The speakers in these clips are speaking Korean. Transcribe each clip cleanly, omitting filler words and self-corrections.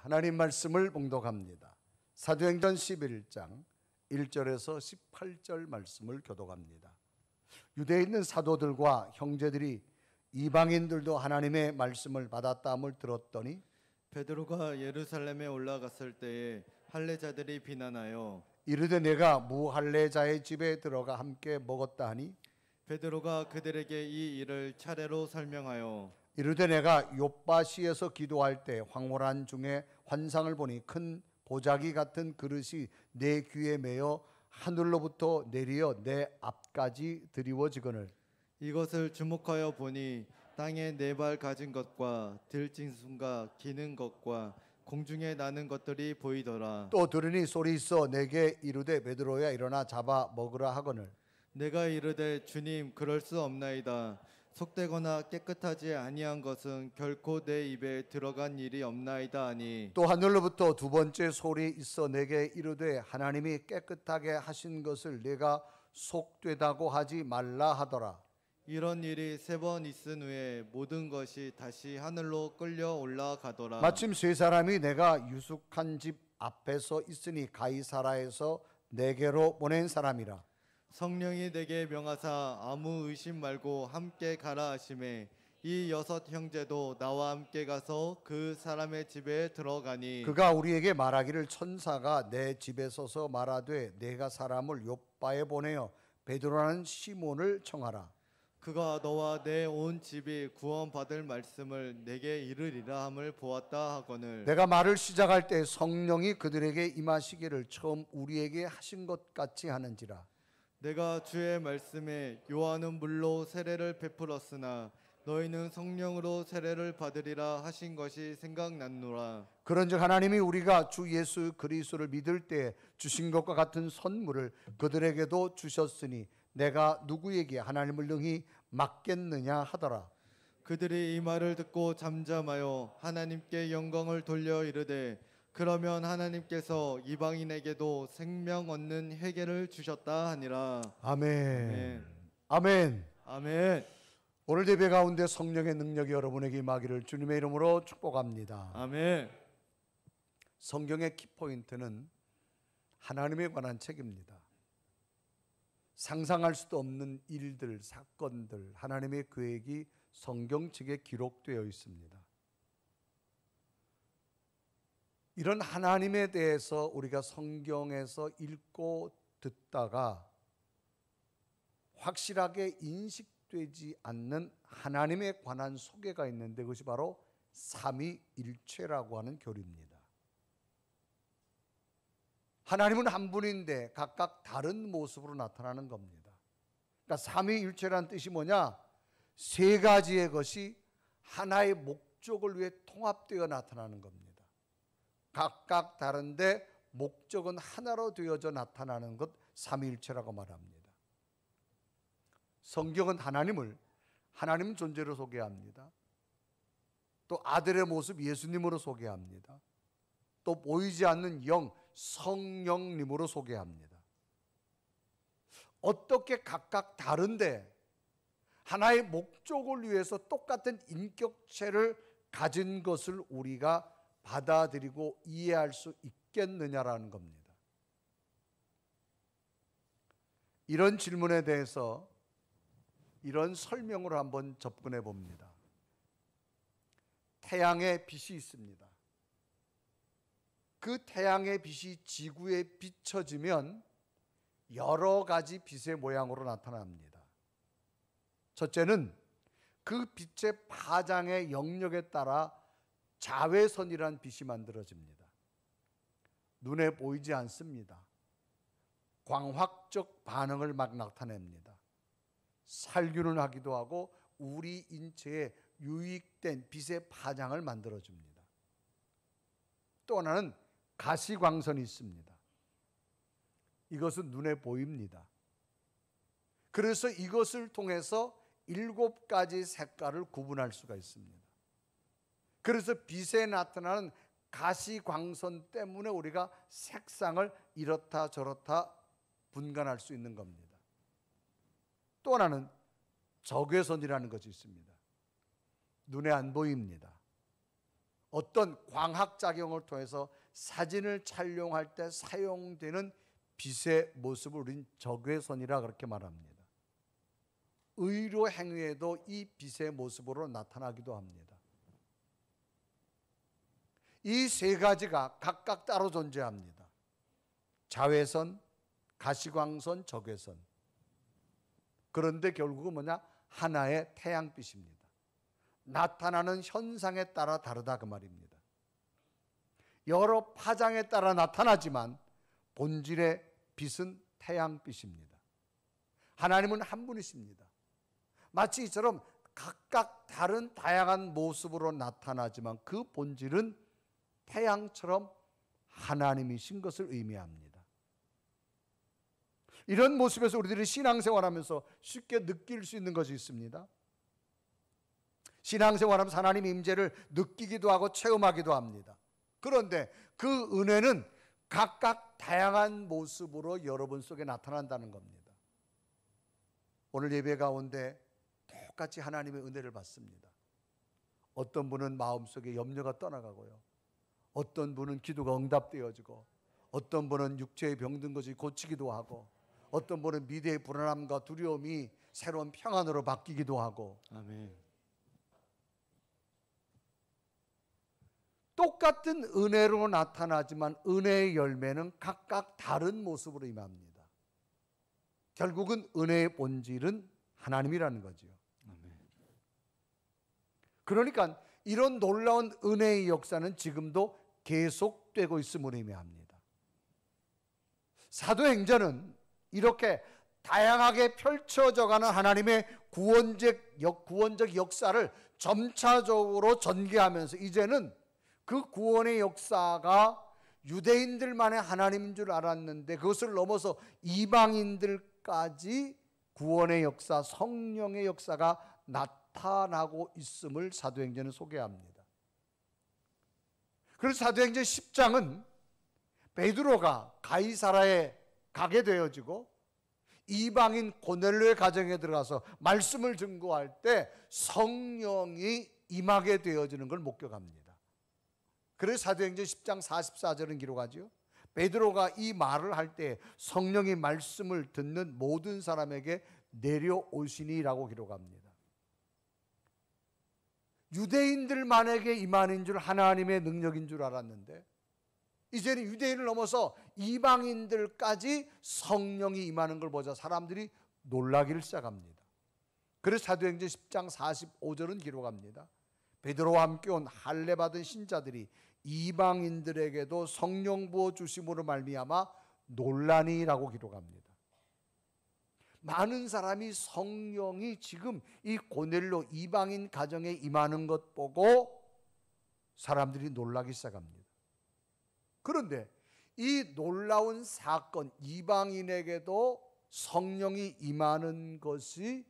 하나님 말씀을 봉독합니다. 사도행전 11장 1절에서 18절 말씀을 교독합니다. 유대에 있는 사도들과 형제들이 이방인들도 하나님의 말씀을 받았다함을 들었더니 베드로가 예루살렘에 올라갔을 때에 할례자들이 비난하여 이르되 내가 무할례자의 집에 들어가 함께 먹었다 하니 베드로가 그들에게 이 일을 차례로 설명하여 이르되 내가 욥바시에서 기도할 때 황홀한 중에 환상을 보니 큰 보자기 같은 그릇이 내 귀에 매어 하늘로부터 내리어 내 앞까지 드리워지거늘 이것을 주목하여 보니 땅에 네 발 가진 것과 들짐승과 기는 것과 공중에 나는 것들이 보이더라. 또 들으니 소리 있어 내게 이르되 베드로야 일어나 잡아 먹으라 하거늘 내가 이르되 주님 그럴 수 없나이다. 속되거나 깨끗하지 아니한 것은 결코 내 입에 들어간 일이 없나이다 하니 또 하늘로부터 두 번째 소리 있어 내게 이르되 하나님이 깨끗하게 하신 것을 내가 속되다고 하지 말라 하더라. 이런 일이 세 번 있은 후에 모든 것이 다시 하늘로 끌려 올라가더라. 마침 세 사람이 내가 유숙한 집 앞에서 있으니 가이사라에서 내게로 보낸 사람이라. 성령이 내게 명하사 아무 의심 말고 함께 가라 하시매 이 여섯 형제도 나와 함께 가서 그 사람의 집에 들어가니 그가 우리에게 말하기를 천사가 내 집에 서서 말하되 내가 사람을 욥바에 보내어 베드로라는 시몬을 청하라. 그가 너와 내 온 집이 구원받을 말씀을 내게 이르리라 함을 보았다 하거늘 내가 말을 시작할 때 성령이 그들에게 임하시기를 처음 우리에게 하신 것 같이 하는지라. 내가 주의 말씀에 요한은 물로 세례를 베풀었으나 너희는 성령으로 세례를 받으리라 하신 것이 생각났노라. 그런즉 하나님이 우리가 주 예수 그리스도를 믿을 때 주신 것과 같은 선물을 그들에게도 주셨으니 내가 누구에게 하나님을 능히 맡겠느냐 하더라. 그들이 이 말을 듣고 잠잠하여 하나님께 영광을 돌려 이르되 그러면 하나님께서 이방인에게도 생명 얻는 회개를 주셨다 하니라. 아멘. 아멘. 아멘. 오늘 예배 가운데 성령의 능력이 여러분에게 임하기를 주님의 이름으로 축복합니다. 아멘. 성경의 키포인트는 하나님에 관한 책입니다. 상상할 수도 없는 일들, 사건들, 하나님의 계획이 성경책에 기록되어 있습니다. 이런 하나님에 대해서 우리가 성경에서 읽고 듣다가 확실하게 인식되지 않는 하나님에 관한 소개가 있는데 그것이 바로 삼위일체라고 하는 교리입니다. 하나님은 한 분인데 각각 다른 모습으로 나타나는 겁니다. 그러니까 삼위일체라는 뜻이 뭐냐? 세 가지의 것이 하나의 목적을 위해 통합되어 나타나는 겁니다. 각각 다른데 목적은 하나로 되어져 나타나는 것 삼위일체라고 말합니다. 성경은 하나님 존재로 소개합니다. 또 아들의 모습 예수님으로 소개합니다. 또 보이지 않는 영 성령님으로 소개합니다. 어떻게 각각 다른데 하나의 목적을 위해서 똑같은 인격체를 가진 것을 우리가 받아들이고 이해할 수 있겠느냐라는 겁니다. 이런 질문에 대해서 이런 설명으로 한번 접근해 봅니다. 태양의 빛이 있습니다. 그 태양의 빛이 지구에 비춰지면 여러 가지 빛의 모양으로 나타납니다. 첫째는 그 빛의 파장의 영역에 따라 자외선이란 빛이 만들어집니다. 눈에 보이지 않습니다. 광학적 반응을 막 나타냅니다. 살균을 하기도 하고 우리 인체에 유익된 빛의 파장을 만들어줍니다. 또 하나는 가시광선이 있습니다. 이것은 눈에 보입니다. 그래서 이것을 통해서 7가지 색깔을 구분할 수가 있습니다. 그래서 빛에 나타나는 가시광선 때문에 우리가 색상을 이렇다 저렇다 분간할 수 있는 겁니다. 또 하나는 적외선이라는 것이 있습니다. 눈에 안 보입니다. 어떤 광학작용을 통해서 사진을 촬영할 때 사용되는 빛의 모습을 우린 적외선이라 그렇게 말합니다. 의료 행위에도 이 빛의 모습으로 나타나기도 합니다. 이 세 가지가 각각 따로 존재합니다. 자외선, 가시광선, 적외선. 그런데 결국은 뭐냐? 하나의 태양빛입니다. 나타나는 현상에 따라 다르다 그 말입니다. 여러 파장에 따라 나타나지만 본질의 빛은 태양빛입니다. 하나님은 한 분이십니다. 마치 이처럼 각각 다른 다양한 모습으로 나타나지만 그 본질은 태양처럼 하나님이신 것을 의미합니다. 이런 모습에서 우리들이 신앙생활하면서 쉽게 느낄 수 있는 것이 있습니다. 신앙생활하면서 하나님의 임재를 느끼기도 하고 체험하기도 합니다. 그런데 그 은혜는 각각 다양한 모습으로 여러분 속에 나타난다는 겁니다. 오늘 예배 가운데 똑같이 하나님의 은혜를 받습니다. 어떤 분은 마음속에 염려가 떠나가고요, 어떤 분은 기도가 응답되어지고, 어떤 분은 육체에 병든 것이 고치기도 하고, 어떤 분은 미래의 불안함과 두려움이 새로운 평안으로 바뀌기도 하고. 아멘. 똑같은 은혜로 나타나지만 은혜의 열매는 각각 다른 모습으로 임합니다. 결국은 은혜의 본질은 하나님이라는 거죠. 아멘. 그러니까 이런 놀라운 은혜의 역사는 지금도 계속되고 있음을 의미합니다. 사도행전은 이렇게 다양하게 펼쳐져가는 하나님의 구원적 역사를 점차적으로 전개하면서 이제는 그 구원의 역사가 유대인들만의 하나님인 줄 알았는데 그것을 넘어서 이방인들까지 구원의 역사, 성령의 역사가 나타나고 있음을 사도행전은 소개합니다. 그래서 사도행전 10장은 베드로가 가이사라에 가게 되어지고 이방인 고넬료의 가정에 들어가서 말씀을 증거할 때 성령이 임하게 되어지는 걸 목격합니다. 그래서 사도행전 10장 44절은 기록하죠. 베드로가 이 말을 할 때 성령이 말씀을 듣는 모든 사람에게 내려오시니라고 기록합니다. 유대인들만에게 임하는 줄 하나님의 능력인 줄 알았는데 이제는 유대인을 넘어서 이방인들까지 성령이 임하는 걸 보자 사람들이 놀라기를 시작합니다. 그래서 사도행전 10장 45절은 기록합니다. 베드로와 함께 온 할례 받은 신자들이 이방인들에게도 성령 부어 주심으로 말미암아 놀라니라고 기록합니다. 많은 사람이 성령이 지금 이 고넬료 이방인 가정에 임하는 것 보고 사람들이 놀라기 시작합니다. 그런데 이 놀라운 사건, 이방인에게도 성령이 임하는 것이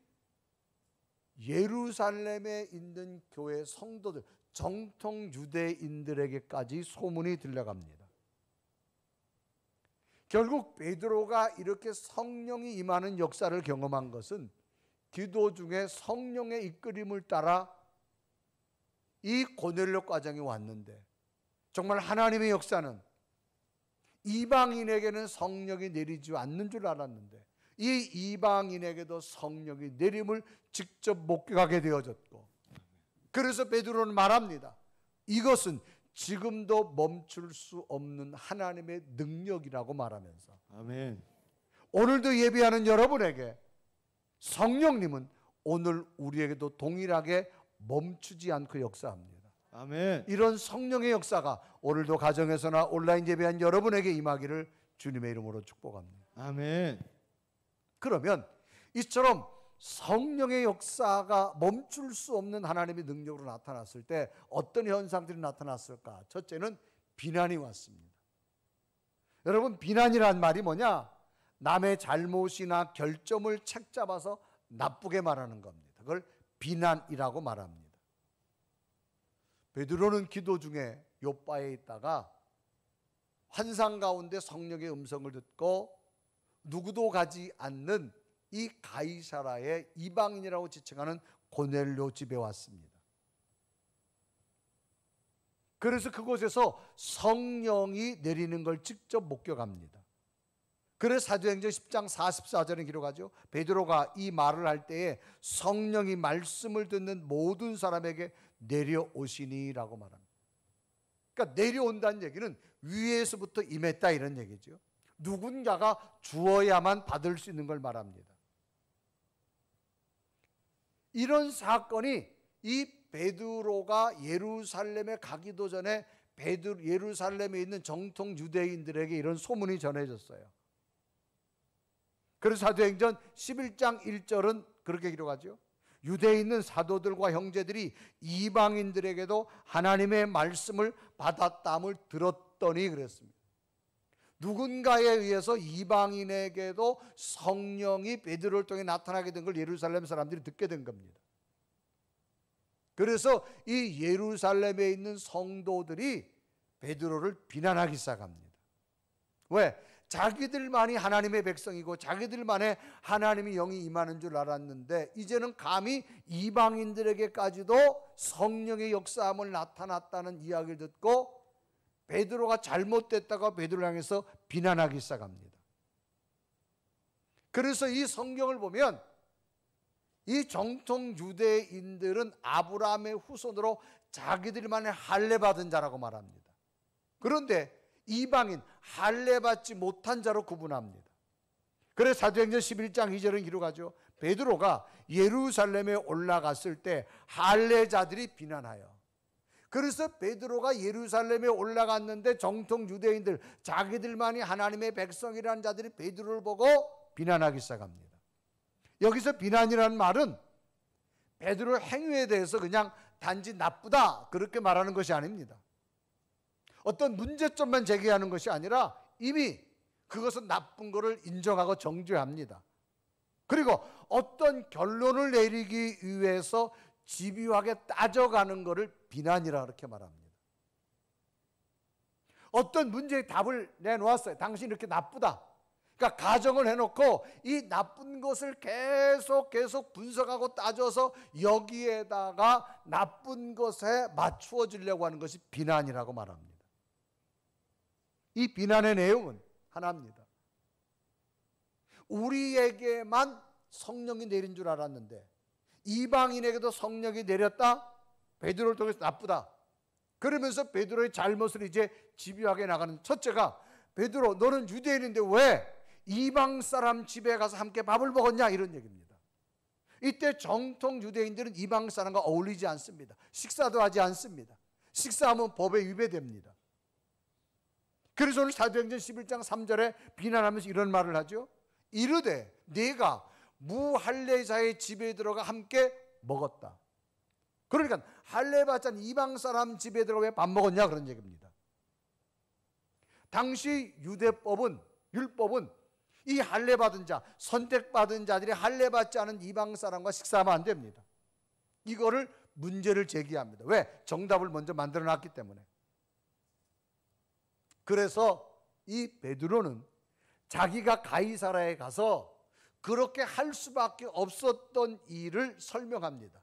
예루살렘에 있는 교회 성도들, 정통 유대인들에게까지 소문이 들려갑니다. 결국 베드로가 이렇게 성령이 임하는 역사를 경험한 것은 기도 중에 성령의 이끌림을 따라 이 고넬료 과정이 왔는데 정말 하나님의 역사는 이방인에게는 성령이 내리지 않는 줄 알았는데 이 이방인에게도 성령이 내림을 직접 목격하게 되어졌고, 그래서 베드로는 말합니다. 이것은 지금도 멈출 수 없는 하나님의 능력이라고 말하면서 아멘. 오늘도 예배하는 여러분에게 성령님은 오늘 우리에게도 동일하게 멈추지 않고 역사합니다. 아멘. 이런 성령의 역사가 오늘도 가정에서나 온라인 예배한 여러분에게 임하기를 주님의 이름으로 축복합니다. 아멘. 그러면 이처럼 성령의 역사가 멈출 수 없는 하나님의 능력으로 나타났을 때 어떤 현상들이 나타났을까? 첫째는 비난이 왔습니다. 여러분, 비난이란 말이 뭐냐? 남의 잘못이나 결점을 책잡아서 나쁘게 말하는 겁니다. 그걸 비난이라고 말합니다. 베드로는 기도 중에 요바에 있다가 환상 가운데 성령의 음성을 듣고 누구도 가지 않는 이 가이사라의 이방인이라고 지칭하는 고넬료 집에 왔습니다. 그래서 그곳에서 성령이 내리는 걸 직접 목격합니다. 그래서 사도행전 10장 44절에 기록하죠. 베드로가 이 말을 할 때에 성령이 말씀을 듣는 모든 사람에게 내려오시니라고 말합니다. 그러니까 내려온다는 얘기는 위에서부터 임했다 이런 얘기죠. 누군가가 주어야만 받을 수 있는 걸 말합니다. 이런 사건이 이 베드로가 예루살렘에 가기도 전에 예루살렘에 있는 정통 유대인들에게 이런 소문이 전해졌어요. 그래서 사도행전 11장 1절은 그렇게 기록하죠. 유대에 있는 사도들과 형제들이 이방인들에게도 하나님의 말씀을 받았다함을 들었더니 그랬습니다. 누군가에 의해서 이방인에게도 성령이 베드로를 통해 나타나게 된 걸 예루살렘 사람들이 듣게 된 겁니다. 그래서 이 예루살렘에 있는 성도들이 베드로를 비난하기 시작합니다. 왜? 자기들만이 하나님의 백성이고 자기들만의 하나님의 영이 임하는 줄 알았는데 이제는 감히 이방인들에게까지도 성령의 역사함을 나타났다는 이야기를 듣고 베드로가 잘못됐다고 베드로를 향해서 비난하기 시작합니다. 그래서 이 성경을 보면 이 정통 유대인들은 아브라함의 후손으로 자기들만의 할례받은 자라고 말합니다. 그런데 이방인 할례받지 못한 자로 구분합니다. 그래서 사도행전 11장 2절은 기록하죠. 베드로가 예루살렘에 올라갔을 때 할례자들이 비난하여, 그래서 베드로가 예루살렘에 올라갔는데 정통 유대인들 자기들만이 하나님의 백성이라는 자들이 베드로를 보고 비난하기 시작합니다. 여기서 비난이라는 말은 베드로의 행위에 대해서 그냥 단지 나쁘다 그렇게 말하는 것이 아닙니다. 어떤 문제점만 제기하는 것이 아니라 이미 그것은 나쁜 것을 인정하고 정죄합니다. 그리고 어떤 결론을 내리기 위해서 집요하게 따져가는 것을 비난이라 그렇게 말합니다. 어떤 문제의 답을 내놓았어요. 당신 이렇게 나쁘다. 그러니까 가정을 해놓고 이 나쁜 것을 계속 분석하고 따져서 여기에다가 나쁜 것에 맞추어 주려고 하는 것이 비난이라고 말합니다. 이 비난의 내용은 하나입니다. 우리에게만 성령이 내린 줄 알았는데 이방인에게도 성령이 내렸다? 베드로를 통해서 나쁘다. 그러면서 베드로의 잘못을 이제 집요하게 나가는, 첫째가 베드로 너는 유대인인데 왜 이방 사람 집에 가서 함께 밥을 먹었냐 이런 얘기입니다. 이때 정통 유대인들은 이방 사람과 어울리지 않습니다. 식사도 하지 않습니다. 식사하면 법에 위배됩니다. 그래서 오늘 사도행전 11장 3절에 비난하면서 이런 말을 하죠. 이르되 네가 무할례자의 집에 들어가 함께 먹었다. 그러니까 할례받지 않은 이방 사람 집에 들어가 왜 밥 먹었냐 그런 얘기입니다. 당시 유대법은, 율법은 이 할례받은 자, 선택받은 자들이 할례받지 않은 이방 사람과 식사하면 안 됩니다. 이거를 문제를 제기합니다. 왜? 정답을 먼저 만들어 놨기 때문에. 그래서 이 베드로는 자기가 가이사라에 가서 그렇게 할 수밖에 없었던 일을 설명합니다.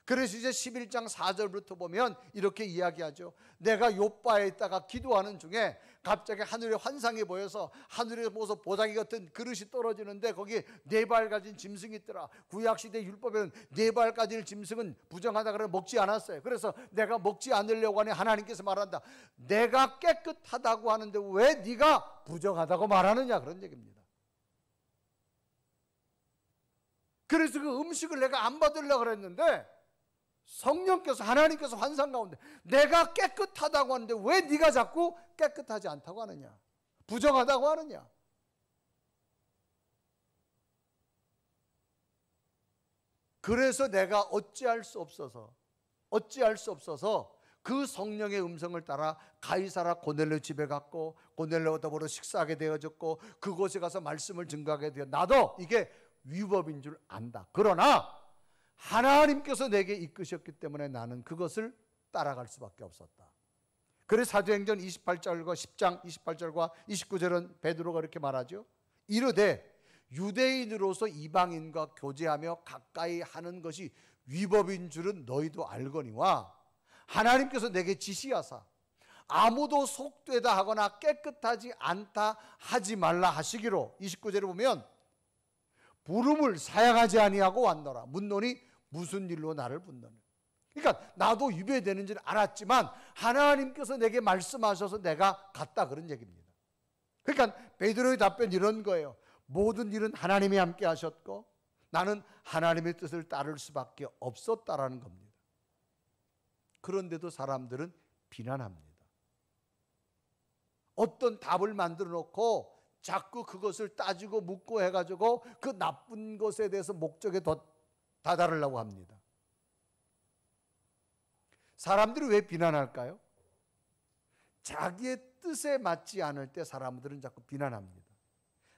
그래서 이제 11장 4절부터 보면 이렇게 이야기하죠. 내가 요바에 있다가 기도하는 중에 갑자기 하늘에 환상이 보여서 하늘에 보서 보자기 같은 그릇이 떨어지는데 거기에 4발 가진 짐승이 있더라. 구약시대 율법에는 4발 가진 짐승은 부정하다 그러면 먹지 않았어요. 그래서 내가 먹지 않으려고 하니 하나님께서 말한다. 내가 깨끗하다고 하는데 왜 네가 부정하다고 말하느냐 그런 얘기입니다. 그래서 그 음식을 내가 안 받으려고 그랬는데 성령께서, 하나님께서 환상 가운데 내가 깨끗하다고 하는데 왜 네가 자꾸 깨끗하지 않다고 하느냐, 부정하다고 하느냐. 그래서 내가 어찌할 수 없어서 그 성령의 음성을 따라 가이사라 고넬료 집에 갔고 고넬료와 더불어 식사하게 되어졌고 그곳에 가서 말씀을 증거하게 되어 나도 이게 위법인 줄 안다. 그러나 하나님께서 내게 이끄셨기 때문에 나는 그것을 따라갈 수밖에 없었다. 그래서 사도행전 28절과 10장 28절과 29절은 베드로가 이렇게 말하죠. 이르되 유대인으로서 이방인과 교제하며 가까이 하는 것이 위법인 줄은 너희도 알거니와 하나님께서 내게 지시하사 아무도 속되다 하거나 깨끗하지 않다 하지 말라 하시기로. 29절에 보면 부름을 사양하지 아니하고 왔노라. 묻노니 무슨 일로 나를 붓노니. 그러니까 나도 유배되는 줄 알았지만 하나님께서 내게 말씀하셔서 내가 갔다, 그런 얘기입니다. 그러니까 베드로의 답변 이런 거예요. 모든 일은 하나님이 함께 하셨고 나는 하나님의 뜻을 따를 수밖에 없었다라는 겁니다. 그런데도 사람들은 비난합니다. 어떤 답을 만들어 놓고 자꾸 그것을 따지고 묻고 해가지고 그 나쁜 것에 대해서 목적에 더 다다르려고 합니다. 사람들이 왜 비난할까요? 자기의 뜻에 맞지 않을 때 사람들은 자꾸 비난합니다.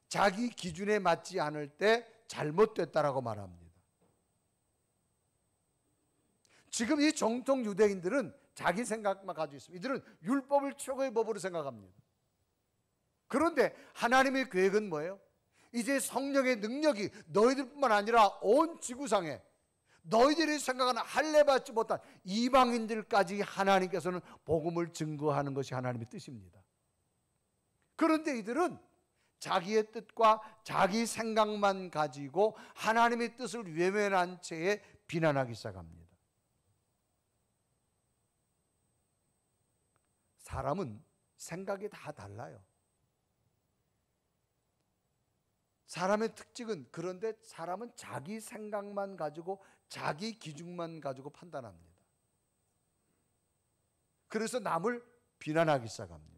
자기 기준에 맞지 않을 때 잘못됐다라고 말합니다. 지금 이 정통 유대인들은 자기 생각만 가지고 있습니다. 이들은 율법을 최고의 법으로 생각합니다. 그런데 하나님의 계획은 뭐예요? 이제 성령의 능력이 너희들뿐만 아니라 온 지구상에 너희들이 생각하는 할례받지 못한 이방인들까지 하나님께서는 복음을 증거하는 것이 하나님의 뜻입니다. 그런데 이들은 자기의 뜻과 자기 생각만 가지고 하나님의 뜻을 외면한 채에 비난하기 시작합니다. 사람은 생각이 다 달라요. 사람의 특징은, 그런데 사람은 자기 생각만 가지고 자기 기준만 가지고 판단합니다. 그래서 남을 비난하기 시작합니다.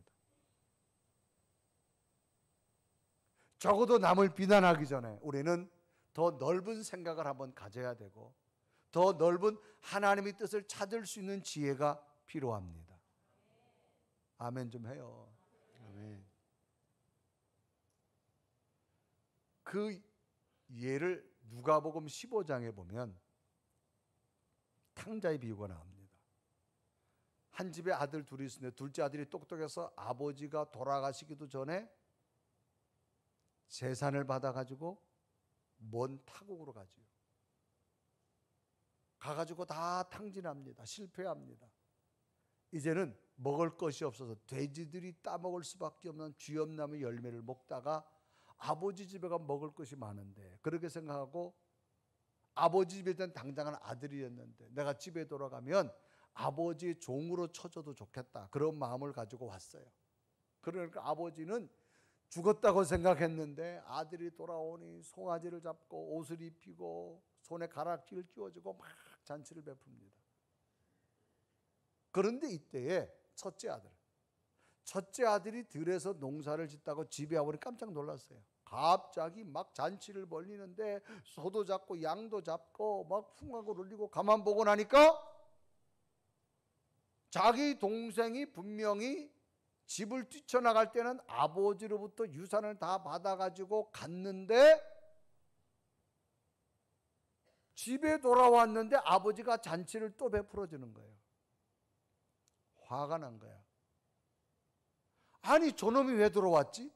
적어도 남을 비난하기 전에 우리는 더 넓은 생각을 한번 가져야 되고 더 넓은 하나님의 뜻을 찾을 수 있는 지혜가 필요합니다. 아멘 좀 해요. 아멘. 그 예를 누가복음 15장에 보면 탕자의 비유가 나옵니다. 한 집에 아들 둘이 있는데 둘째 아들이 똑똑해서 아버지가 돌아가시기도 전에 재산을 받아가지고 먼 타국으로 가지요. 가가지고 다 탕진합니다. 실패합니다. 이제는 먹을 것이 없어서 돼지들이 따먹을 수밖에 없는 쥐엄나무 열매를 먹다가 아버지 집에 가면 먹을 것이 많은데, 그렇게 생각하고 아버지 집에 있던 당장은 아들이었는데 내가 집에 돌아가면 아버지의 종으로 쳐줘도 좋겠다, 그런 마음을 가지고 왔어요. 그러니까 아버지는 죽었다고 생각했는데 아들이 돌아오니 송아지를 잡고 옷을 입히고 손에 가락지를 끼워주고 막 잔치를 베풉니다. 그런데 이때에 첫째 아들이 들에서 농사를 짓다고 집에 와보니 깜짝 놀랐어요. 갑자기 막 잔치를 벌리는데 소도 잡고 양도 잡고 막 풍악을 울리고, 가만 보고 나니까 자기 동생이 분명히 집을 뛰쳐나갈 때는 아버지로부터 유산을 다 받아가지고 갔는데 집에 돌아왔는데 아버지가 잔치를 또 베풀어 주는 거예요. 화가 난 거야. 아니 저놈이 왜 들어왔지?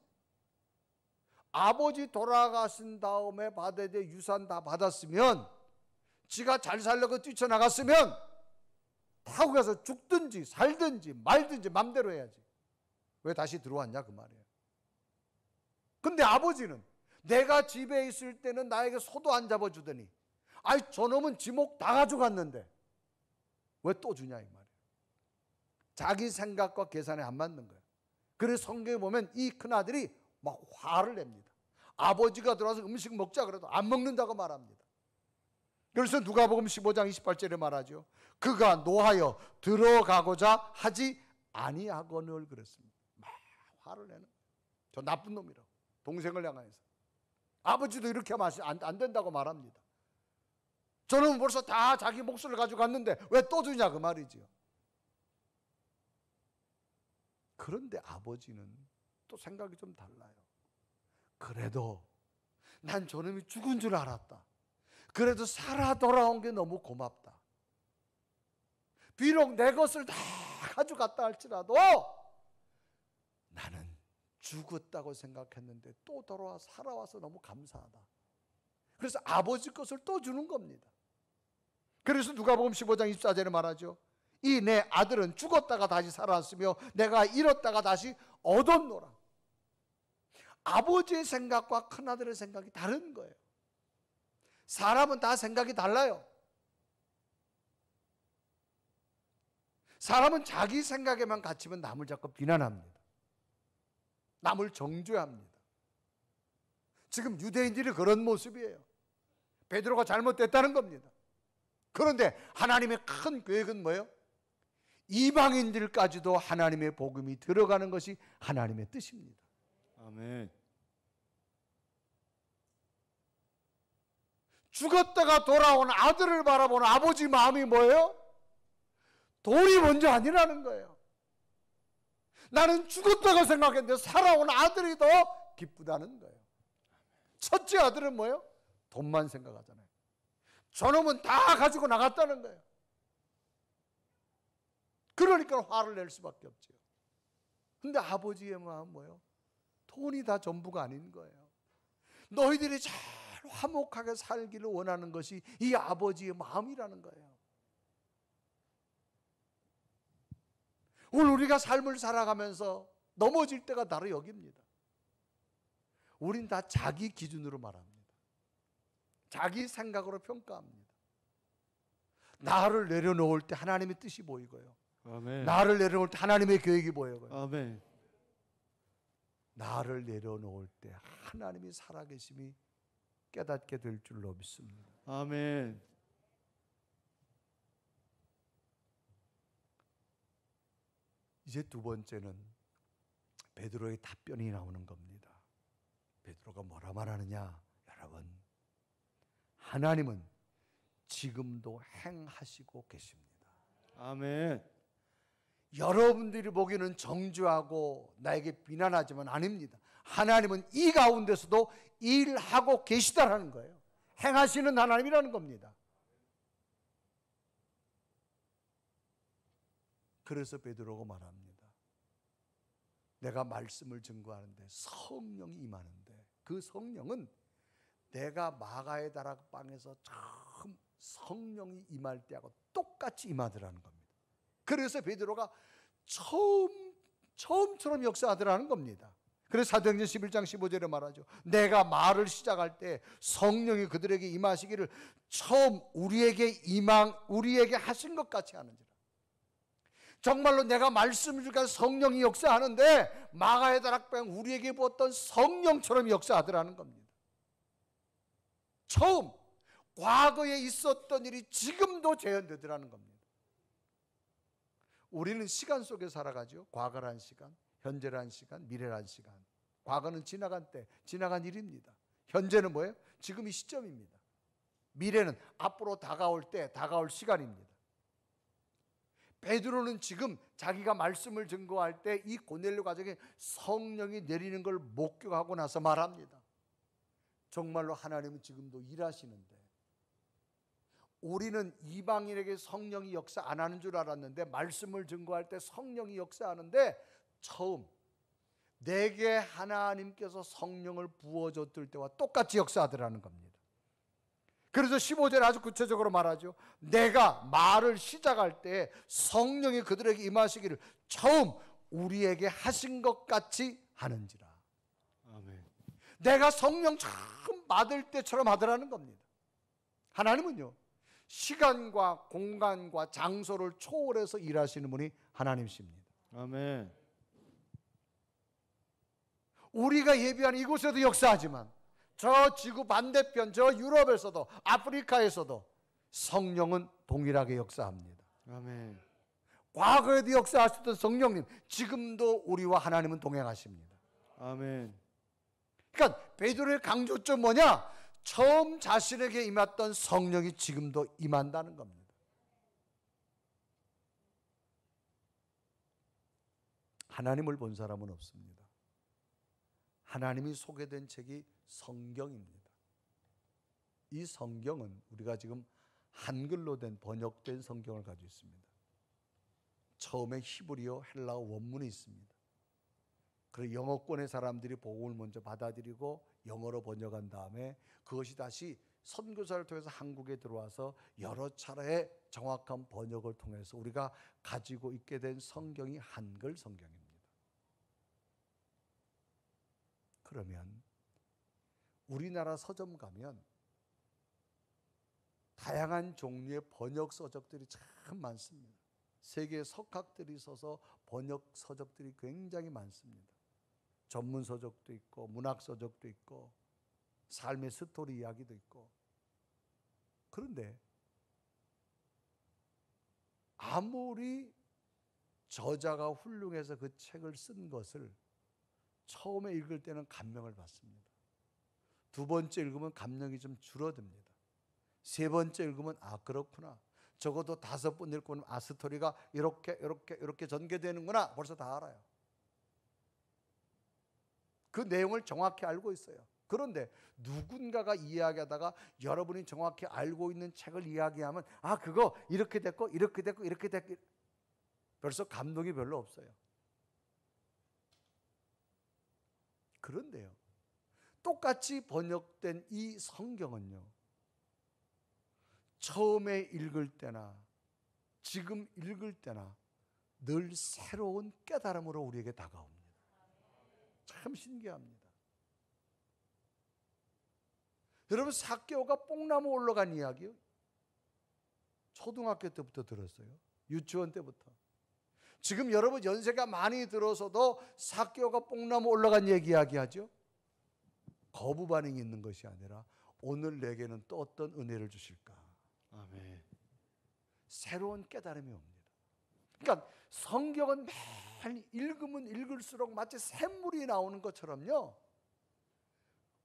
아버지 돌아가신 다음에 받아야 될 유산 다 받았으면, 지가 잘 살려고 뛰쳐나갔으면 타고 가서 죽든지 살든지 말든지 맘대로 해야지. 왜 다시 들어왔냐 그 말이에요. 근데 아버지는 내가 집에 있을 때는 나에게 소도 안 잡아주더니 아이 저놈은 지목 다 가져갔는데 왜 또 주냐 이 말이에요. 자기 생각과 계산에 안 맞는 거예요. 그래서 성경에 보면 이 큰아들이 막 화를 냅니다. 아버지가 들어와서 음식 먹자 그래도 안 먹는다고 말합니다. 그래서 누가복음 15장 28절에 말하죠. 그가 노하여 들어가고자 하지 아니하거늘 그랬습니다. 막 화를 내는, 저 나쁜 놈이라고, 동생을 향해서. 아버지도 이렇게 하면 안 된다고 말합니다. 저는 벌써 다 자기 몫을 가지고 갔는데 왜 또 주냐 그 말이지요. 그런데 아버지는 또 생각이 좀 달라요. 그래도 난 저놈이 죽은 줄 알았다. 그래도 살아 돌아온 게 너무 고맙다. 비록 내 것을 다 가져갔다 할지라도 나는 죽었다고 생각했는데 또 돌아와 살아와서 너무 감사하다. 그래서 아버지 것을 또 주는 겁니다. 그래서 누가복음 15장 24절에 말하죠. 이 내 아들은 죽었다가 다시 살았으며 내가 잃었다가 다시 얻었노라. 아버지의 생각과 큰아들의 생각이 다른 거예요. 사람은 다 생각이 달라요. 사람은 자기 생각에만 갇히면 남을 자꾸 비난합니다. 남을 정죄합니다. 지금 유대인들이 그런 모습이에요. 베드로가 잘못됐다는 겁니다. 그런데 하나님의 큰 계획은 뭐예요? 이방인들까지도 하나님의 복음이 들어가는 것이 하나님의 뜻입니다. 아멘. 죽었다가 돌아온 아들을 바라보는 아버지 마음이 뭐예요? 돈이 먼저 아니라는 거예요. 나는 죽었다고 생각했는데 살아온 아들이 더 기쁘다는 거예요. 첫째 아들은 뭐예요? 돈만 생각하잖아요. 저놈은 다 가지고 나갔다는 거예요. 그러니까 화를 낼 수밖에 없죠. 근데 아버지의 마음은 뭐예요? 돈이 다 전부가 아닌 거예요. 너희들이 잘 화목하게 살기를 원하는 것이 이 아버지의 마음이라는 거예요. 오늘 우리가 삶을 살아가면서 넘어질 때가 나를 여깁니다. 우린 다 자기 기준으로 말합니다. 자기 생각으로 평가합니다. 나를 내려놓을 때 하나님의 뜻이 보이고요. 아멘. 나를 내려놓을 때 하나님의 계획이 보이고요. 아멘. 나를 내려놓을 때 하나님이 살아계심이 깨닫게 될 줄로 믿습니다. 아멘. 이제 두 번째는 베드로의 답변이 나오는 겁니다. 베드로가 뭐라 말하느냐? 여러분, 하나님은 지금도 행하시고 계십니다. 아멘. 여러분들이 보기에는 정죄하고 나에게 비난하지만 아닙니다. 하나님은 이 가운데서도 일하고 계시다라는 거예요. 행하시는 하나님이라는 겁니다. 그래서 베드로가 말합니다. 내가 말씀을 증거하는데 성령이 임하는데 그 성령은 내가 마가의 다락방에서 처음 성령이 임할 때하고 똑같이 임하더라는 겁니다. 그래서 베드로가 처음처럼 역사하더라는 겁니다. 그래서 사도행전 11장 15절에 말하죠. 내가 말을 시작할 때 성령이 그들에게 임하시기를 처음 우리에게 하신 것 같이 하는지라. 정말로 내가 말씀을 주니까 성령이 역사하는데 마가의 다락방 우리에게 부었던 성령처럼 역사하더라는 겁니다. 처음 과거에 있었던 일이 지금도 재현되더라는 겁니다. 우리는 시간 속에 살아가죠. 과거란 시간, 현재란 시간, 미래란 시간. 과거는 지나간 때, 지나간 일입니다. 현재는 뭐예요? 지금 이 시점입니다. 미래는 앞으로 다가올 때, 다가올 시간입니다. 베드로는 지금 자기가 말씀을 증거할 때 이 고넬료 가정에 성령이 내리는 걸 목격하고 나서 말합니다. 정말로 하나님은 지금도 일하시는데 우리는 이방인에게 성령이 역사 안 하는 줄 알았는데 말씀을 증거할 때 성령이 역사하는데 처음 내게 하나님께서 성령을 부어줬을 때와 똑같이 역사하더라는 겁니다. 그래서 15절에 아주 구체적으로 말하죠. 내가 말을 시작할 때 성령이 그들에게 임하시기를 처음 우리에게 하신 것 같이 하는지라. 아멘. 내가 성령 처음 받을 때처럼 하더라는 겁니다. 하나님은요, 시간과 공간과 장소를 초월해서 일하시는 분이 하나님이십니다. 아멘. 우리가 예비한 이곳에도 역사하지만 저 지구 반대편 저 유럽에서도 아프리카에서도 성령은 동일하게 역사합니다. 아멘. 과거에도 역사하셨던 성령님 지금도 우리와 하나님은 동행하십니다. 아멘. 그러니까 베드로의 강조점 뭐냐? 처음 자신에게 임했던 성령이 지금도 임한다는 겁니다. 하나님을 본 사람은 없습니다. 하나님이 소개된 책이 성경입니다. 이 성경은 우리가 지금 한글로 된 번역된 성경을 가지고 있습니다. 처음에 히브리어, 헬라어 원문이 있습니다. 그리고 영어권의 사람들이 복음을 먼저 받아들이고 영어로 번역한 다음에 그것이 다시 선교사를 통해서 한국에 들어와서 여러 차례 정확한 번역을 통해서 우리가 가지고 있게 된 성경이 한글 성경입니다. 그러면 우리나라 서점 가면 다양한 종류의 번역 서적들이 참 많습니다. 세계 석학들이 써서 번역 서적들이 굉장히 많습니다. 전문 서적도 있고 문학 서적도 있고 삶의 스토리 이야기도 있고. 그런데 아무리 저자가 훌륭해서 그 책을 쓴 것을 처음에 읽을 때는 감명을 받습니다. 두 번째 읽으면 감명이 좀 줄어듭니다. 세 번째 읽으면 아 그렇구나. 적어도 다섯 번 읽고는 아 스토리가 이렇게 전개되는구나. 벌써 다 알아요. 그 내용을 정확히 알고 있어요. 그런데 누군가가 이야기하다가 여러분이 정확히 알고 있는 책을 이야기하면 아 그거 이렇게 됐고 벌써 감동이 별로 없어요. 그런데요, 똑같이 번역된 이 성경은요, 처음에 읽을 때나 지금 읽을 때나 늘 새로운 깨달음으로 우리에게 다가옵니다. 참 신기합니다. 여러분, 삭개오가 뽕나무 올라간 이야기요, 초등학교 때부터 들었어요. 유치원 때부터. 지금 여러분 연세가 많이 들어서도 삭개오가 뽕나무 올라간 얘기 이야기하죠. 거부 반응이 있는 것이 아니라 오늘 내게는 또 어떤 은혜를 주실까. 아멘. 새로운 깨달음이 옵니다. 그러니까 성경은 매일 읽으면 읽을수록 마치 샘물이 나오는 것처럼요,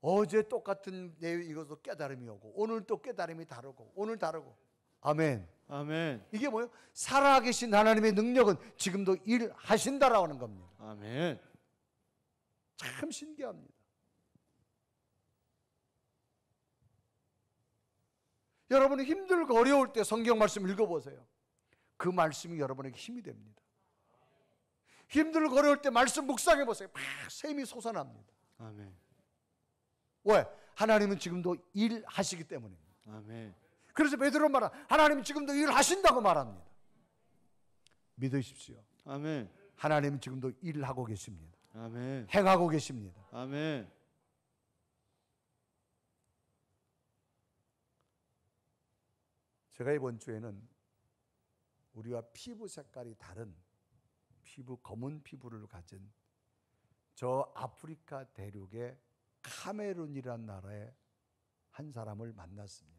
어제 똑같은 내용 읽어도 깨달음이 오고 오늘 또 깨달음이 다르고 오늘 다르고. 아멘. 아멘. 이게 뭐예요? 살아계신 하나님의 능력은 지금도 일하신다라고 하는 겁니다. 아멘. 참 신기합니다. 여러분이 힘들고 어려울 때 성경 말씀 읽어보세요. 그 말씀이 여러분에게 힘이 됩니다. 힘들고 어려울 때 말씀 묵상해보세요. 막 샘이 솟아납니다. 아멘. 왜? 하나님은 지금도 일하시기 때문입니다. 아멘. 그래서 베드로 말은 하나님은 지금도 일하신다고 말합니다. 믿으십시오. 아멘. 하나님은 지금도 일하고 계십니다. 아멘. 행하고 계십니다. 아멘. 제가 이번 주에는 우리와 피부 색깔이 다른 검은 피부를 가진 저 아프리카 대륙의 카메룬이라는 나라의 한 사람을 만났습니다.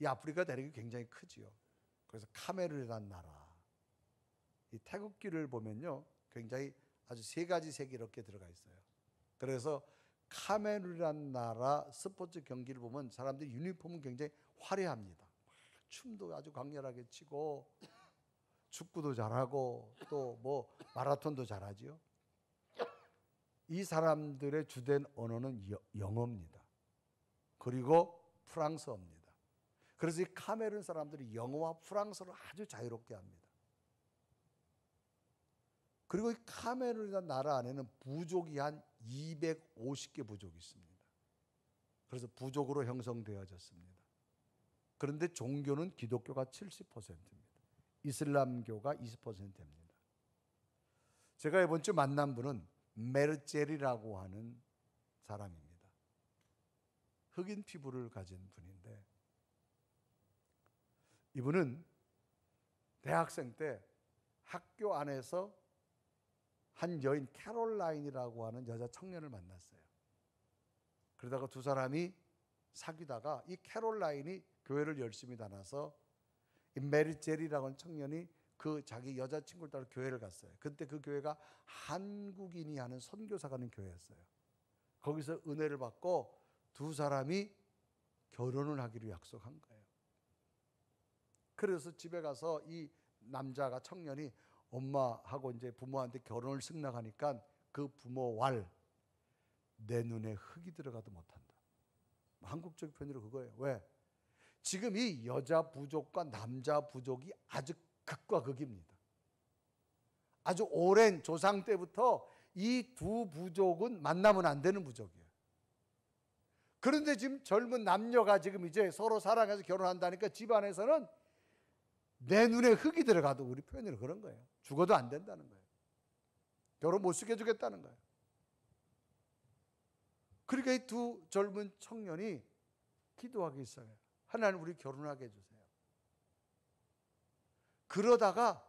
이 아프리카 대륙이 굉장히 크지요. 그래서 카메룬이라는 나라, 이 태극기를 보면요, 굉장히 아주 세 가지 색이 이렇게 들어가 있어요. 그래서 카메룬이라는 나라 스포츠 경기를 보면 사람들이 유니폼은 굉장히 화려합니다. 춤도 아주 강렬하게 치고 축구도 잘하고 또 뭐 마라톤도 잘하지요. 이 사람들의 주된 언어는 영어입니다. 그리고 프랑스어입니다. 그래서 이 카메룬 사람들이 영어와 프랑스어를 아주 자유롭게 합니다. 그리고 이 카메룬이라는 나라 안에는 부족이 한 250개 부족이 있습니다. 그래서 부족으로 형성되어졌습니다. 그런데 종교는 기독교가 70%입니다. 이슬람교가 20%입니다. 제가 이번 주 만난 분은 메르젤이라고 하는 사람입니다. 흑인 피부를 가진 분인데, 이분은 대학생 때 학교 안에서 한 여인 캐롤라인이라고 하는 여자 청년을 만났어요. 그러다가 두 사람이 사귀다가 이 캐롤라인이 교회를 열심히 다녀서 이 메르젤이라고 하는 청년이 그 자기 여자친구를 따라 교회를 갔어요. 그때 그 교회가 한국인이 하는 선교사가 하는 교회였어요. 거기서 은혜를 받고 두 사람이 결혼을 하기로 약속한 거예요. 그래서 집에 가서 이 남자가, 청년이 엄마하고 이제 부모한테 결혼을 승낙하니까 그 부모 내 눈에 흙이 들어가도 못한다. 한국적 표현으로 그거예요. 왜? 지금 이 여자 부족과 남자 부족이 아주 극과 극입니다. 아주 오랜 조상 때부터 이 두 부족은 만나면 안 되는 부족이에요. 그런데 지금 젊은 남녀가 지금 이제 서로 사랑해서 결혼한다니까 집안에서는 내 눈에 흙이 들어가도, 우리 표현으로 그런 거예요. 죽어도 안 된다는 거예요. 결혼 못 시켜주겠다는 거예요. 그러니까 이 두 젊은 청년이 기도하기 시작해요. 하나님, 우리 결혼하게 해주세요. 그러다가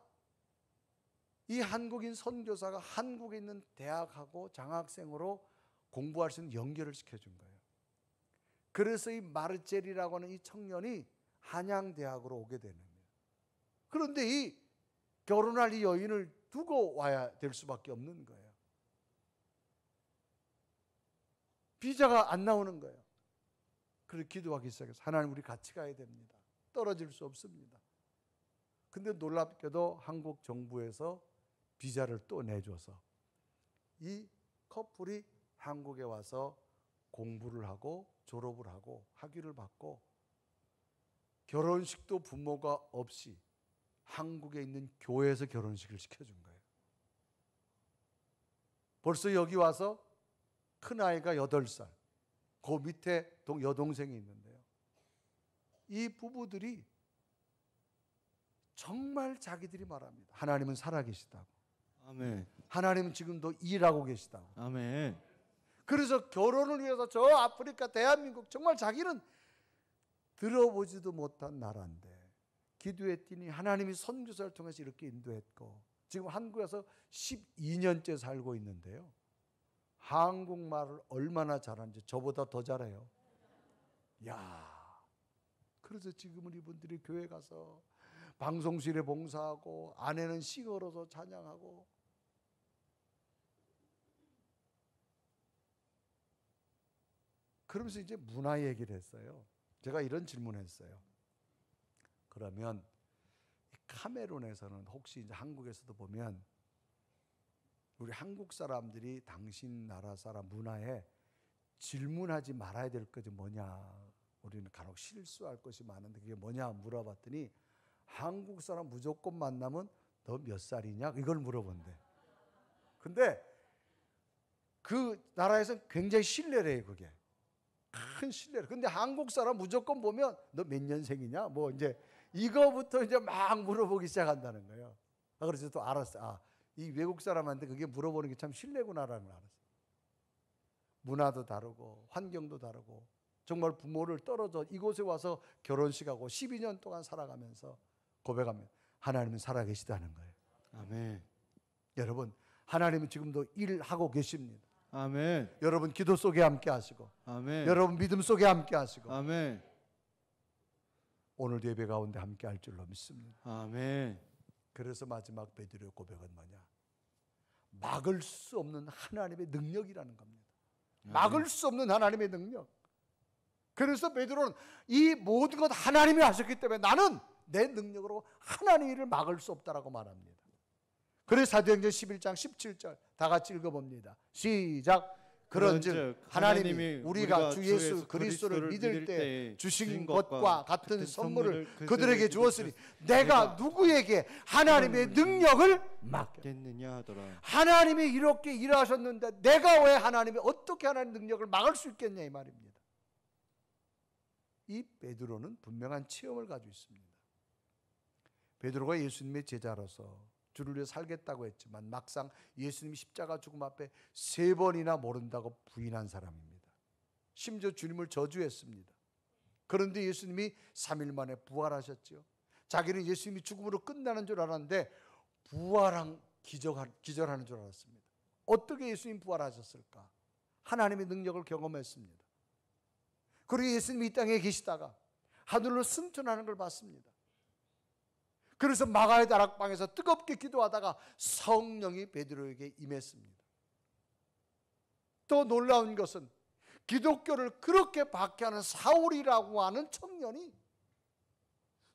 이 한국인 선교사가 한국에 있는 대학하고 장학생으로 공부할 수 있는 연결을 시켜준 거예요. 그래서 이 마르첼이라고 하는 이 청년이 한양대학으로 오게 되는 거예요. 그런데 이 결혼할 이 여인을 두고 와야 될 수밖에 없는 거예요. 비자가 안 나오는 거예요. 그래서 기도하기 시작해서 하나님, 우리 같이 가야 됩니다. 떨어질 수 없습니다. 근데 놀랍게도 한국 정부에서 비자를 또 내줘서 이 커플이 한국에 와서 공부를 하고 졸업을 하고 학위를 받고 결혼식도 부모가 없이 한국에 있는 교회에서 결혼식을 시켜준 거예요. 벌써 여기 와서 큰아이가 8살, 그 밑에 여동생이 있는데요. 이 부부들이 정말 자기들이 말합니다. 하나님은 살아계시다고. 아멘. 하나님은 지금도 일하고 계시다고. 아멘. 그래서 결혼을 위해서 저 아프리카 대한민국, 정말 자기는 들어보지도 못한 나라인데 기도했더니 하나님이 선교사를 통해서 이렇게 인도했고, 지금 한국에서 12년째 살고 있는데요. 한국말을 얼마나 잘하는지 저보다 더 잘해요. 야, 그래서 지금은 이분들이 교회 가서 방송실에 봉사하고 아내는 싱어로서 찬양하고, 그러면서 이제 문화 얘기를 했어요. 제가 이런 질문을 했어요. 그러면 카메룬에서는 혹시 이제 한국에서도 보면 우리 한국 사람들이 당신 나라 사람 문화에 질문하지 말아야 될 것이 뭐냐, 우리는 간혹 실수할 것이 많은데 그게 뭐냐 물어봤더니 한국 사람 무조건 만나면 너 몇 살이냐 이걸 물어본대. 근데 그 나라에서는 굉장히 신뢰를 해요. 그게 큰 신뢰를. 근데 한국 사람 무조건 보면 너 몇 년생이냐 뭐 이제 이거부터 이제 막 물어보기 시작한다는 거예요. 그래서 또 알았어. 이 외국 사람한테 그게 물어보는 게 참 신뢰구나라는 걸 알았어요. 문화도 다르고 환경도 다르고, 정말 부모를 떨어져 이곳에 와서 결혼식하고 12년 동안 살아가면서 고백하면 하나님은 살아계시다는 거예요. 아멘. 여러분, 하나님은 지금도 일하고 계십니다. 아멘. 여러분 기도 속에 함께 하시고, 아멘. 여러분 믿음 속에 함께 하시고, 아멘. 오늘도 예배 가운데 함께 할 줄로 믿습니다. 아멘. 그래서 마지막 베드로의 고백은 뭐냐? 막을 수 없는 하나님의 능력이라는 겁니다. 막을 수 없는 하나님의 능력. 그래서 베드로는 이 모든 것 하나님이 하셨기 때문에 나는 내 능력으로 하나님의 일을 막을 수 없다라고 말합니다. 그래서 사도행전 11장 17절 다 같이 읽어봅니다. 시작. 그런즉 하나님이 우리가 주 예수 그리스도를 믿을 때 주신 것과 같은 선물을 그들에게 주었으니 내가 누구에게 하나님의 능력을 막겠느냐 하더라. 하나님이 이렇게 일하셨는데 내가 왜 하나님이 어떻게 하나님의 능력을 막을 수 있겠냐 이 말입니다. 이 베드로는 분명한 체험을 가지고 있습니다. 베드로가 예수님의 제자로서 주를 위해 살겠다고 했지만 막상 예수님이 십자가 죽음 앞에 3번이나 모른다고 부인한 사람입니다. 심지어 주님을 저주했습니다. 그런데 예수님이 3일 만에 부활하셨죠. 자기는 예수님이 죽음으로 끝나는 줄 알았는데 부활한 기절하는 줄 알았습니다. 어떻게 예수님 부활하셨을까? 하나님의 능력을 경험했습니다. 그리고 예수님이 이 땅에 계시다가 하늘로 승천하는 걸 봤습니다. 그래서 마가의 다락방에서 뜨겁게 기도하다가 성령이 베드로에게 임했습니다. 또 놀라운 것은 기독교를 그렇게 박해하는 사울이라고 하는 청년이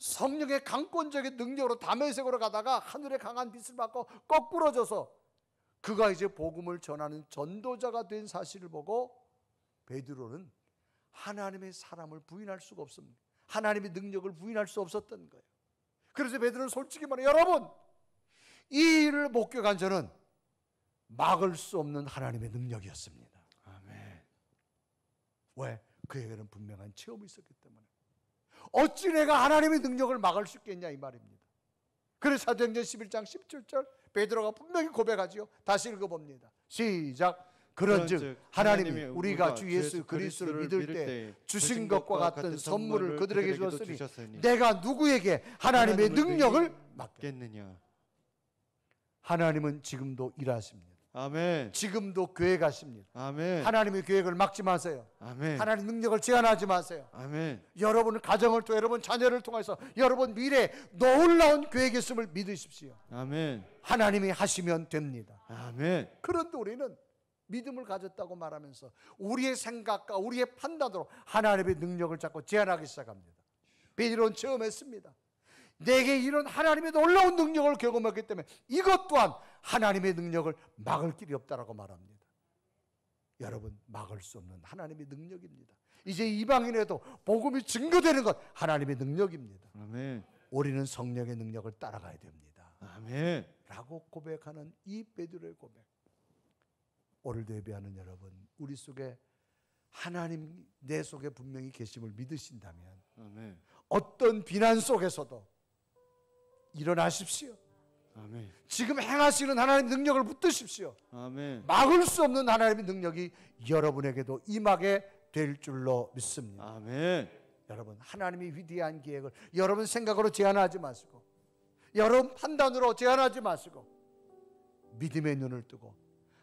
성령의 강권적인 능력으로 다메섹으로 가다가 하늘의 강한 빛을 받고 거꾸러져서 그가 이제 복음을 전하는 전도자가 된 사실을 보고 베드로는 하나님의 사람을 부인할 수가 없습니다. 하나님의 능력을 부인할 수 없었던 거예요. 그래서 베드로는 솔직히 말해, 여러분 이 일을 목격한 저는 막을 수 없는 하나님의 능력이었습니다. 아멘. 왜? 그에게는 분명한 체험이 있었기 때문에 어찌 내가 하나님의 능력을 막을 수 있겠냐 이 말입니다. 그래서 사도행전 11장 17절 베드로가 분명히 고백하지요. 다시 읽어봅니다. 시작. 그런즉 하나님이 우리가 주 예수 그리스도를 믿을 때 주신 것과 같은 선물을 그들에게 주셨으니 내가 누구에게 하나님의 능력을 맡겠느냐. 하나님은 지금도 일하십니다. 아멘. 지금도 계획하십니다. 아멘. 하나님의 계획을 막지 마세요. 아멘. 하나님 능력을 제한하지 마세요. 아멘. 여러분 가정을 통해 여러분 자녀를 통해서 여러분 미래에 놀라운 계획이 있음을 믿으십시오. 아멘. 하나님이 하시면 됩니다. 아멘. 그런데 우리는 믿음을 가졌다고 말하면서 우리의 생각과 우리의 판단으로 하나님의 능력을 자꾸 제한하기 시작합니다. 베드로는 처음 했습니다. 내게 이런 하나님의 놀라운 능력을 경험했기 때문에 이것 또한 하나님의 능력을 막을 길이 없다라고 말합니다. 여러분 막을 수 없는 하나님의 능력입니다. 이제 이방인에도 복음이 증거되는 것 하나님의 능력입니다. 아멘. 우리는 성령의 능력을 따라가야 됩니다. 아멘. 라고 고백하는 이 베드로의 고백. 오늘도 예배하는 여러분, 우리 속에 하나님 내 속에 분명히 계심을 믿으신다면 아멘. 어떤 비난 속에서도 일어나십시오. 아멘. 지금 행하시는 하나님의 능력을 붙드십시오. 아멘. 막을 수 없는 하나님의 능력이 여러분에게도 임하게 될 줄로 믿습니다. 아멘. 여러분 하나님의 위대한 계획을 여러분 생각으로 제한하지 마시고 여러분 판단으로 제한하지 마시고 믿음의 눈을 뜨고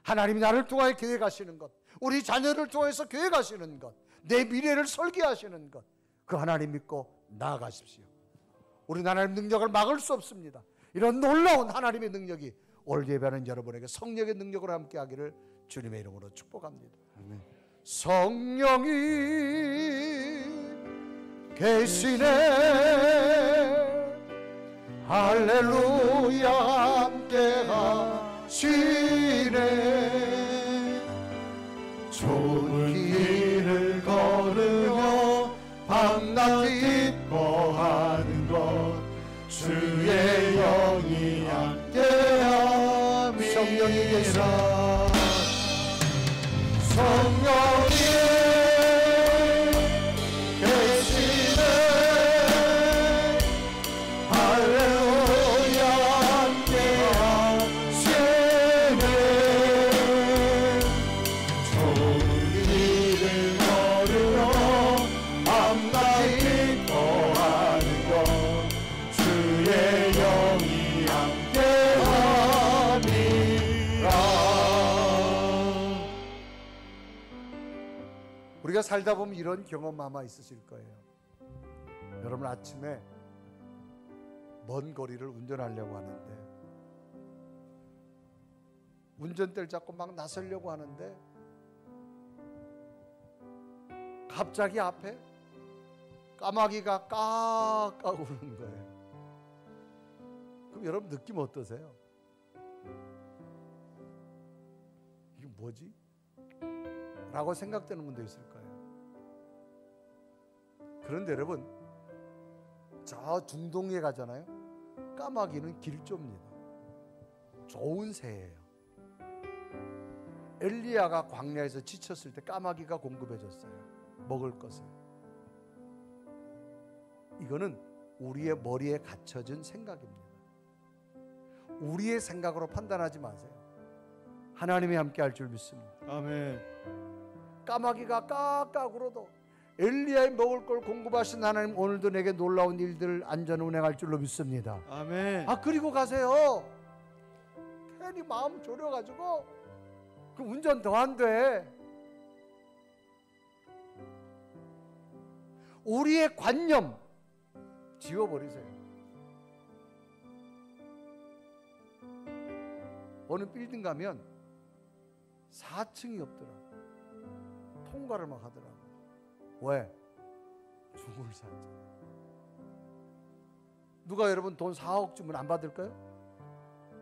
하나님이 나를 통하여 계획하시는 것, 우리 자녀를 통해서 계획하시는 것, 내 미래를 설계하시는 것, 그 하나님 믿고 나아가십시오. 우리는 하나님의 능력을 막을 수 없습니다. 이런 놀라운 하나님의 능력이 오늘 예배하는 여러분에게 성령의 능력으로 함께하기를 주님의 이름으로 축복합니다. 아멘. 성령이 계시네 할렐루야 함께하시네 좋은 길을 걸으며 밤낮 기뻐하는 것 주의 영이 함께함이 성령이 계시라 성령이 계시네 할렐루야 함께하시네 좋은 길을 걸으며 밤낮 기뻐하는 것 주의 영이 함께함이라. 우리가 살다 보면 이런 경험 아마 있으실 거예요. 여러분 아침에 먼 거리를 운전하려고 하는데 운전대를 잡고 막 나서려고 하는데 갑자기 앞에 까마귀가 까까 우는 거예요. 그럼 여러분 느낌 어떠세요? 이게 뭐지? 라고 생각되는 분도 있을 거예요. 그런데 여러분 저 중동에 가잖아요. 까마귀는 길조입니다. 좋은 새예요. 엘리야가 광야에서 지쳤을 때 까마귀가 공급해 줬어요. 먹을 것을. 이거는 우리의 머리에 갇혀진 생각입니다. 우리의 생각으로 판단하지 마세요. 하나님이 함께 할 줄 믿습니다. 아멘. 까마귀가 까까 울어도 엘리야의 먹을 걸 공급하신 하나님 오늘도 내게 놀라운 일들을 안전 운행할 줄로 믿습니다. 아멘. 그리고 가세요. 괜히 마음 졸여가지고 그 운전 더 안 돼. 우리의 관념 지워버리세요. 어느 빌딩 가면 4층이 없더라. 통과를 막 하더라고. 왜? 죽을 살잖아. 누가 여러분 돈 4억 주면 안 받을까요?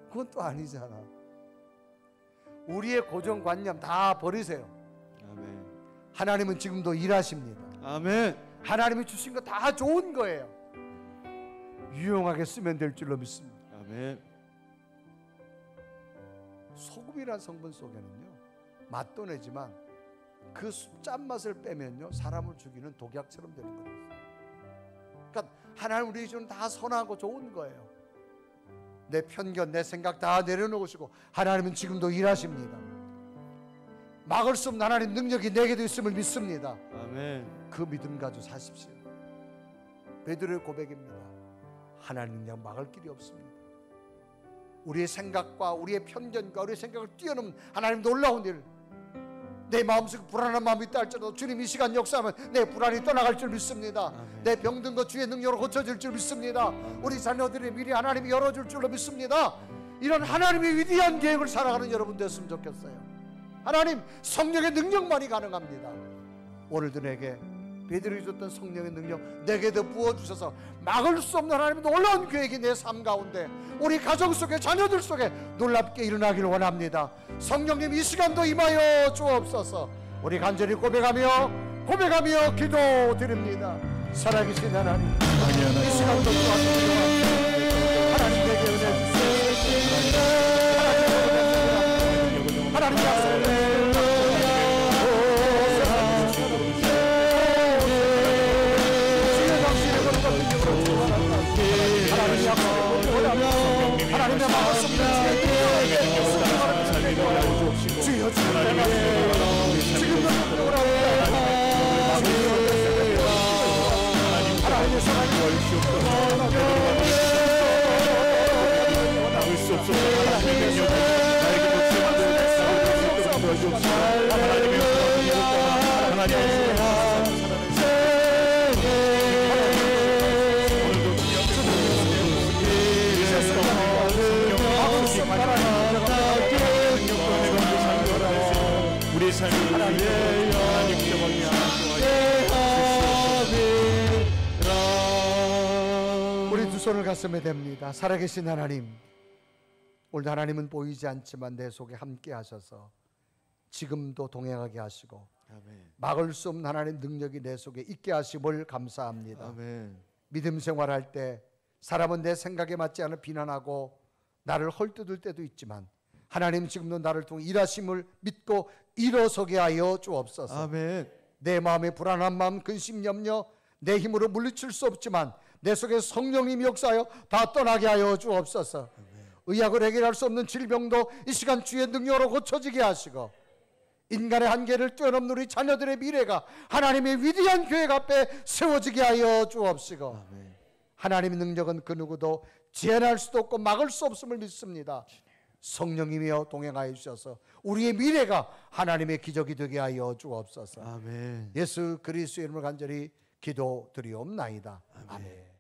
그건 또 아니잖아. 우리의 고정관념 다 버리세요. 아멘. 하나님은 지금도 일하십니다. 아멘. 하나님이 주신 거 다 좋은 거예요. 유용하게 쓰면 될 줄로 믿습니다. 아멘. 소금이라는 성분 속에는요 맛도 내지만 그 짠맛을 빼면요 사람을 죽이는 독약처럼 되는 거예요. 그러니까 하나님 우리 주는 다 선하고 좋은 거예요. 내 편견, 내 생각 다 내려놓으시고 하나님은 지금도 일하십니다. 막을 수 없는 하나님 능력이 내게도 있음을 믿습니다. 아멘. 그 믿음 가지고 사십시오. 베드로의 고백입니다. 하나님 능력 막을 길이 없습니다. 우리의 생각과 우리의 편견과 우리의 생각을 뛰어넘는 하나님 놀라운 일, 내 마음속에 불안한 마음이 있다 할지라도 주님 이 시간 역사하면 내 불안이 떠나갈 줄 믿습니다. 아멘. 내 병든 것 주의 능력으로 고쳐질 줄 믿습니다. 우리 자녀들의 미래 하나님이 열어줄 줄로 믿습니다. 이런 하나님의 위대한 계획을 살아가는 여러분 됐으면 좋겠어요. 하나님 성령의 능력만이 가능합니다. 오늘도 내게 베드로에게 줬던 성령의 능력 내게도 부어주셔서 막을 수 없는 하나님의 놀라운 계획이 내 삶 가운데 우리 가정 속에 자녀들 속에 놀랍게 일어나기를 원합니다. 성령님 이 시간도 임하여 주옵소서. 우리 간절히 고백하며 기도드립니다. 살아계신 하나님 이 시간도 도와주시고 하나님 내게 은혜 주시옵소서. 하나님 약속을 하나님의 말씀을 주여 지금도 하나님의 사랑이 막을 수 없어. 하나님의 능력을 나에게 도와주옵소서. 하나님의 우리 삶을 우리 두 손을 가슴에 댑니다. 살아계신 하나님, 오늘 하나님은 보이지 않지만 내 속에 함께 하셔서 지금도 동행하게 하시고 아멘. 막을 수 없는 하나님 능력이 내 속에 있게 하심을 감사합니다. 아멘. 믿음 생활할 때 사람은 내 생각에 맞지 않아 비난하고 나를 헐뜯을 때도 있지만 하나님 지금도 나를 통해 일하심을 믿고 일어서게 하여 주옵소서. 아멘. 내 마음의 불안한 마음, 근심, 염려 내 힘으로 물리칠 수 없지만 내 속에 성령님이 역사하여 다 떠나게 하여 주옵소서. 의학을 해결할 수 없는 질병도 이 시간 주의 능력으로 고쳐지게 하시고 인간의 한계를 뛰어넘는 우리 자녀들의 미래가 하나님의 위대한 계획 앞에 세워지게 하여 주옵시고 아멘. 하나님의 능력은 그 누구도 제한할 수도 없고 막을 수 없음을 믿습니다. 성령님이여 동행하여 주셔서 우리의 미래가 하나님의 기적이 되게 하여 주옵소서. 아멘. 예수 그리스도의 이름을 간절히 기도드리옵나이다. 아멘.